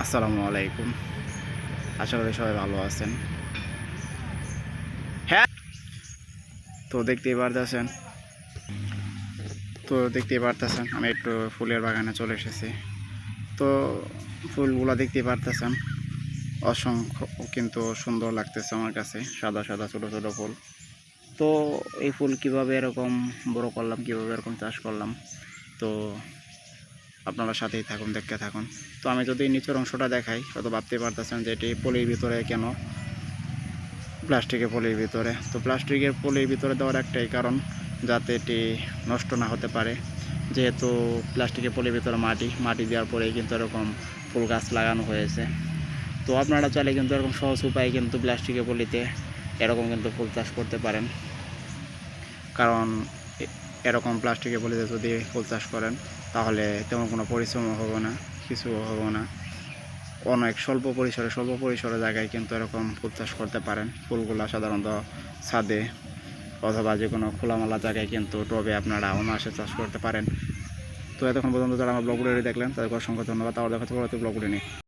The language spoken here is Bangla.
আসসালামু আলাইকুম। আশা করি সবাই ভালো আছেন। হ্যাঁ, তো দেখতেই পারতেছেন আমি একটু ফুলের বাগানে চলে এসেছি। তো ফুলগুলো দেখতেই পারতেছেন, অসংখ্য কিন্তু সুন্দর লাগতেছে আমার কাছে, সাদা সাদা ছোটো ছোটো ফুল। তো এই ফুল কিভাবে এরকম বড় করলাম, কিভাবে এরকম চাষ করলাম, তো আপনারা সাথেই থাকুন, দেখতে থাকুন। তো আমি যদি নিচের অংশটা দেখাই, হয়তো ভাবতে পারতেছেন যে এটি পলির ভিতরে কেন, প্লাস্টিকের পলির ভিতরে। তো প্লাস্টিকের পলির ভিতরে দেওয়ার একটাই কারণ, যাতে এটি নষ্ট না হতে পারে। যেহেতু প্লাস্টিকের পলির ভিতরে মাটি দেওয়ার পরেই কিন্তু এরকম ফুল গাছ লাগানো হয়েছে। তো আপনারা চাইলে কিন্তু এরকম সহজ উপায়ে কিন্তু প্লাস্টিকের পলিতে এরকম কিন্তু ফুল চাষ করতে পারেন। কারণ এরকম প্লাস্টিকের পলিতে যদি ফুল চাষ করেন, তাহলে তেমন কোনো পরিশ্রমও হবে না, কিছু হবে না। অনেক স্বল্প পরিসরে জায়গায় কিন্তু এরকম ফুল চাষ করতে পারেন। ফুলগুলো সাধারণত ছাদে অথবা যে কোনো খোলামেলা জায়গায় কিন্তু টবে আপনারা অনায়াসে চাষ করতে পারেন। তো এতক্ষণ পর্যন্ত যারা আমার ব্লগগুলি দেখলেন তাদেরকে অসংখ্য ধন্যবাদ। আবার দেখা হচ্ছে পরবর্তী ব্লগগুলি নিয়ে।